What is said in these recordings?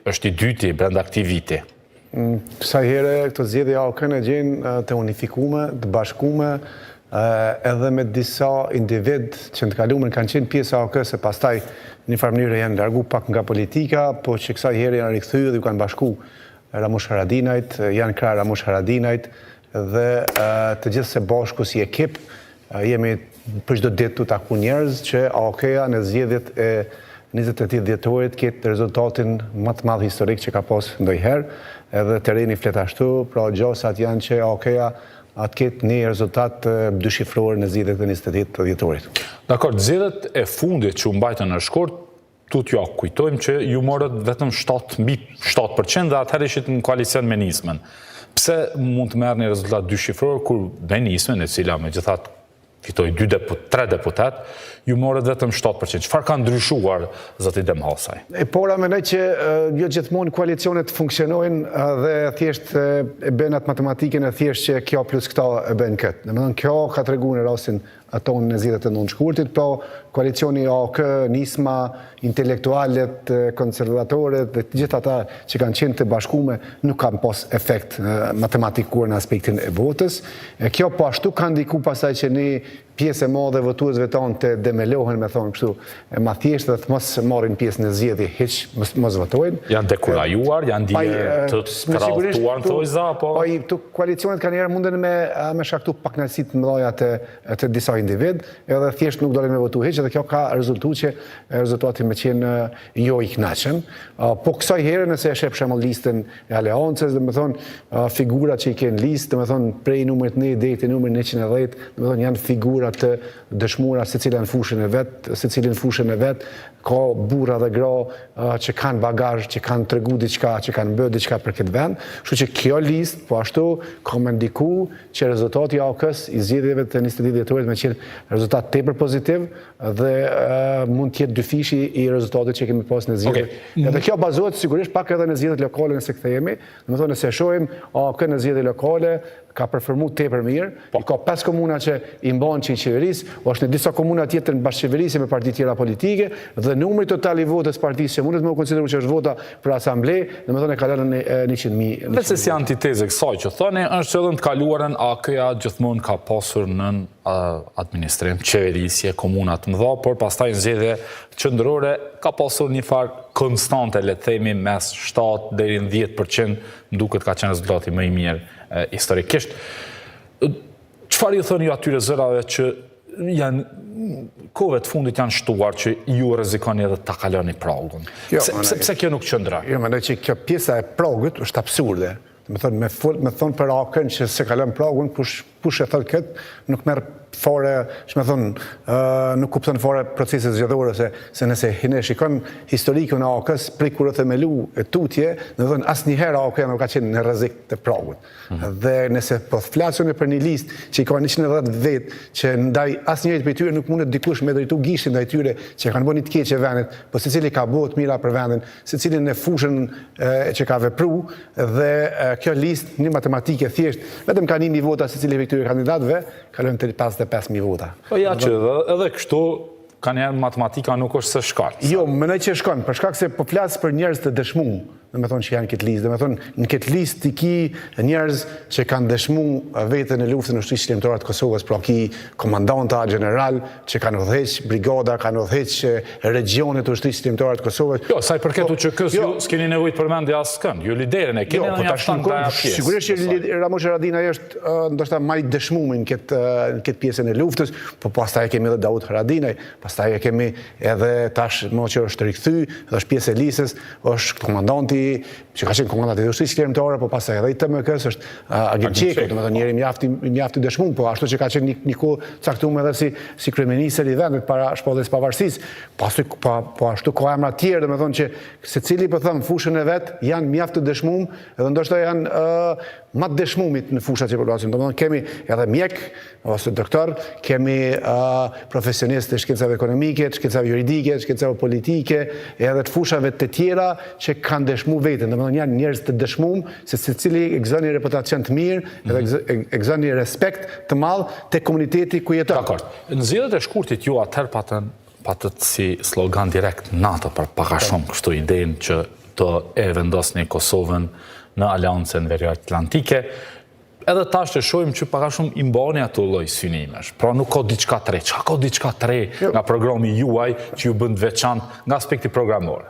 është i dyti brenda këtij viti. Sa herë këto zgjedhje AOK-n e gjenë të unifikume, të bashkume, edhe me disa individ që në të kalumen kanë qenë pjesë AOK-s e pastaj në një farë mënyrë janë largu pak nga politika, po që kësaj herë janë rikthyer dhe kanë bashku Ramush Haradinajt, janë krah Ramush Haradinajt dhe të gjithë së bashku si ekip jemi për çdo ditë të taku njerëz që AOK-ja në zgjedhjet e 28 dhjetorit ketë rezultatin më të madh historik që ka pas ndonjëherë, edhe terreni flet ashtu, pra gjasat janë që AOK-ja atë ketë një rezultat dyshifror në zgjedhjet e 28 dhjetorit. Dakor, zgjedhjet e fundit që u mbajtën në shkurt, tutja kujtojmë që ju morët vetëm 7% dhe atëherë ishit në koalicion me Nismën. Pse mund të merrni rezultat dyshifror kur me Nismën, e cila megjithatë fitoi 3 deputet, ju morët vetëm 7%. Çfarë ka ndryshuar, zoti Demhasaj? Pora mendoj që jo gjithmonë koalicionet funksionojnë dhe thjesht e bën atë matematikën e thjesht që kjo plus këta e bën këtë. Domethënë kjo ka treguar në rastin ato në zgjedhjet e nënshkurtit, po koalicioni AOK, Nisma, intelektualet, konservatorët dhe të gjithë ata që kanë qenë të bashkume nuk kanë pas efekt matematik kur në aspektin e votës. Kjo po ashtu ka ndiku pasaj që një pjesë e madhe votuesve tanë të demelohen, me thonë kështu, ma thjeshtë dhe të mos marrin pjesë në zgjedhje, hiç mos votojnë. Janë dekurajuar, janë të tralltuar në thojza, po... Po koalicionet kanë njerë munden me shkaktu pakënaqësi të mëdha të disa individ, edhe thjesht nuk dolin me votu hiç, dhe kjo ka rezultu që rezultati me qenë jo i kënaqshëm. Po kësaj herë nëse e shep shembull listën e aleancës, dhe me thonë figurat që i kenë listë, dhe me thonë prej numrit 1 deri te numri 110, dhe me thonë janë figura të dëshmura secila në fushën e vet, ka burra dhe gra që kanë bagazh, që kanë tregu diçka, që kanë bërë diçka për këtë vend. Kështu që kjo listë po ashtu ka më ndiku që rezultati i AOK-s i zgjedhjeve të 28 dhjetorit me qenë rezultat tepër pozitiv dhe mund të jetë dyfishi i rezultatit që kemi pas në zgjedhje. Edhe kjo bazohet sigurisht pak edhe në zgjedhjet lokale nëse kthehemi, domethënë nëse shohim AOK në zgjedhje lokale ka performu tepër mirë, i ka 5 komuna që i mban që i qeverisë, është në disa komuna tjetër në bashkëqeverisje me parti tjera politike, dhe numri total i votës partisë që mundet me u konsideru që është vota për asamble, domethënë e ka lënë 100.000. Vetë si antiteze kësaj që thoni, është që edhe në të kaluarën AOK-ja gjithmonë ka pasur në administrim, qeverisje, komunat mëdha, por pastaj në zgjedhje qendrore ka pasur një farë konstante, le të themi, mes 7 deri në 10%, duket ka qenë rezultati më i mirë historikisht. Çfarë i thoni ju atyre zërave që janë kohëve të fundit janë shtuar që ju rrezikoni edhe ta kaloni pragun? Pse kjo nuk qëndron? Jo, mendoj që kjo pjesa e pragut është absurde. Me thonë për AOK-n që se kalon pragun, kush e thot këtë, nuk merr fare, që me thonë, nuk kupton fare proceset zgjedhore, se nëse ne shikon historikun e AOK-s prej kur u themelu e tutje, do të thonë asnjëherë AOK-ja nuk ka qenë në rrezik të pragut. Dhe nëse po flasoni për një listë që i ka 110 vet, që ndaj asnjërit prej tyre nuk mundet dikush me drejtu gishtin ndaj tyre që kanë bënë të keq e vendit, po secili ka bëu të mira për vendin, secili në fushën që ka vepruar, dhe kjo listë një matematike thjesht, vetëm ka 1.000 vota secili prej këtyre kandidatëve, kalon të 55.000 vota. Po ja që edhe kështu ka njerë matematika nuk është se shkon. Jo, mendoj që shkon, për shkak se po flas për njerëz të dëshmuar, domethënë që janë këtë listë, domethënë në këtë listë ti ki njerëz që kanë dëshmuar veten në luftën e ushtrisë shqiptare të Kosovës, pra ki komandanta general që kanë udhëheq brigada, kanë udhëheq regionet të ushtrisë shqiptare të Kosovës. Jo, sa i përket UÇK-s ju s'keni nevojë të përmendni askënd, ju liderin e keni edhe një aftan të pjesë. Sigurisht që Ramush Haradinaj është ndoshta më i dëshmuar në këtë pjesën e luftës, po pastaj kemi edhe Daud Haradinaj, pastaj kemi edhe tash më që është rikthy, dhe është pjesë e listës, është komandanti që ka qenë komandanti i ushtrisë shqiptare, po pastaj edhe i TMK-s është agent Qeko, domethënë njëri mjaft i dëshmuar, po ashtu që ka qenë një kohë caktuar edhe si kryeminist i vendit para shpalljes së pavarësisë. Po ashtu ka emra të tjerë, domethënë që secili po them fushën e vet janë mjaft të dëshmuar, edhe ndoshta janë më të dëshmumit në fushat që përlasim. Domethënë kemi edhe mjek ose doktor, kemi profesionistë të shkencave ekonomike, të shkencave juridike, të shkencave politike, edhe të fushave të tjera që kanë dëshmuar veten. Domethënë janë njerëz të dëshmuar se secili e gëzon një reputacion të mirë, edhe e gëzon një respekt të madh tek komuniteti ku jeton. Dakor. Në zgjedhjet e shkurtit ju atëherë patët si slogan direkt NATO për pak a shumë kështu idenë që të e vendosni Kosovën në Aleancën Veriatlantike. Edhe tash të shohim që paka shumë i mbani ato lloj synimesh. Pra nuk ka diçka të re. Çka ka diçka të re nga programi juaj që ju bën të veçantë nga aspekti programor?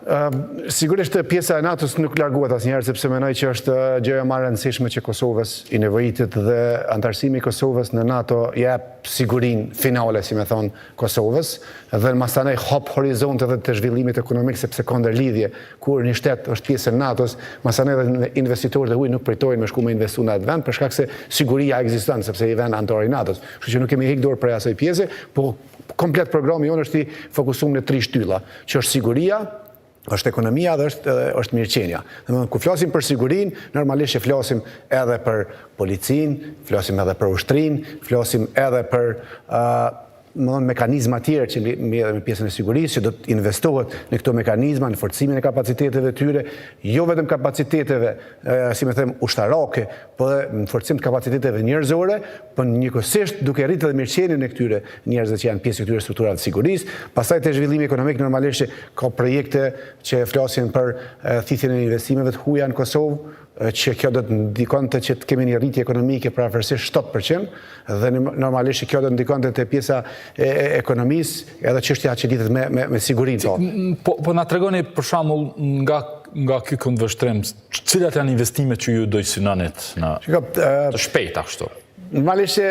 Sigurisht pjesa e NATO-s nuk largohet asnjëherë sepse mendoj që është gjëja më e rëndësishme që Kosovës i nevojitet dhe antarësimi i Kosovës në NATO jep sigurinë finale, si më thon, Kosovës dhe masanai hap horizonte edhe të zhvillimit ekonomik sepse ka ndërlidhje kur një shtet është pjesë e NATO-s, masanai edhe investitorët e huaj nuk pritojnë me shku me investu në atë vend për shkak se siguria ekziston sepse i vend antar i NATO-s. Kështu që nuk kemi heq dorë prej asaj pjese, po komplet programi jonë është i fokusuar në 3 shtylla, që është siguria, është ekonomia dhe është mirëqenia. Domethënë kur flasim për sigurinë, normalisht flasim edhe për policinë, flasim edhe për ushtrinë, flasim edhe për mekanizma tjerë që merren me pjesën e sigurisë, që do të investohet në këto mekanizma, në forcimin e kapaciteteve tyre, jo vetëm kapaciteteve, si më them, ushtarake, por edhe në forcim të kapaciteteve njerëzore, por njëkohësisht duke rritur edhe mirëqenien e këtyre njerëzve që janë pjesë e këtyre strukturave të sigurisë. Pastaj te zhvillimi ekonomik normalisht ka projekte që flasin për thithjen e investimeve të huaja në Kosovë, që kjo do të ndikonte që të kemi një rritje ekonomike për afërsisht 7%, dhe normalisht kjo do të ndikonte te pjesa e ekonomisë edhe çështja që lidhet me sigurinë. Po na tregoni për shembull nga ky këndvështrim, cilat janë investimet që ju do i synonit në të shpejta kështu? Normalisht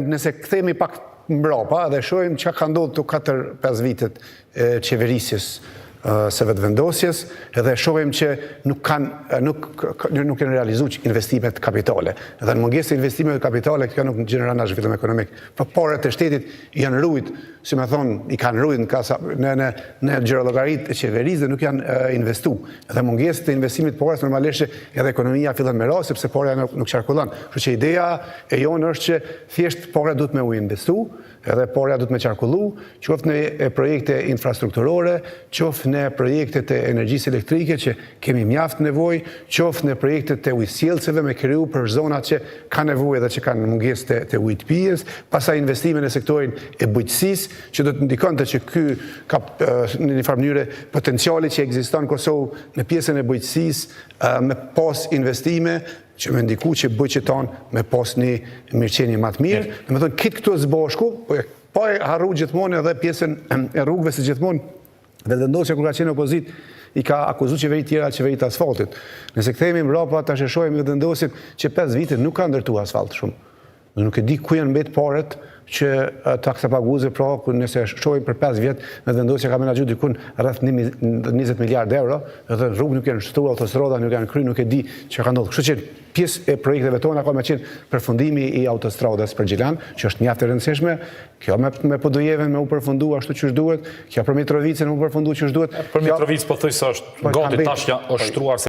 nëse kthehemi pak mbrapa dhe shohim çka ka ndodhur këto 4-5 vitet e qeverisjes së vetëvendosjes, edhe shohim që nuk kanë realizuar investimet kapitale. Dhe në mungesë të investimeve kapitale, kjo nuk gjeneron as zhvillim ekonomik. Por parat e shtetit janë rujt, si më thon, i kanë rujt në xherollogarit e qeverisë dhe nuk janë investu. Dhe mungesë të investimit parës normalisht edhe ekonomia fillon me rast sepse para nuk qarkullon. Kështu që ideja e jonë është që thjesht para duhet me u investu, edhe para duhet me qarkullu, qoftë në projekte infrastrukturore, qoftë në projektet e energjisë elektrike që kemi mjaft nevojë, qoftë në projektet e ujësjellseve me kriju për zonat që kanë nevojë dhe që kanë mungesë të ujit pijes, pastaj investime në sektorin e bujqësisë, që do të ndikonte që ky ka në një farë mënyrë potenciali që ekziston në Kosovë në pjesën e bujqësisë me pas investime që me ndiku që bujqet tonë me pas një mirëqenie më të mirë. Domethënë këtë këtu së bashku, po e harru gjithmonë edhe pjesën e rrugëve se gjithmonë vetëvendosja kur ka qenë opozit i ka akuzuar qeveri tjera qeveri të asfaltit. Nëse kthehemi mbrapa tash e shohim vetëvendosjen që 5 vite nuk ka ndërtuar asfalt shumë. Nuk e di ku janë mbet paret që taksa paguese, pra nëse shohim për 5 vjet vetëvendosja ka menaxhuar diku rreth 20 miliardë euro, edhe rrugë nuk janë shtruar, autostrada nuk janë kryer, nuk e di çka ka ndodhur. Kështu që pjesë e projekteve tona ka me qenë përfundimi i autostradës për Gjilan, që është mjaft e rëndësishme, kjo me Podujevën me u përfundu ashtu që duhet, kjo për Mitrovicën me u përfundu që duhet. Për Mitrovicë po thoj se është gati tash është shtruar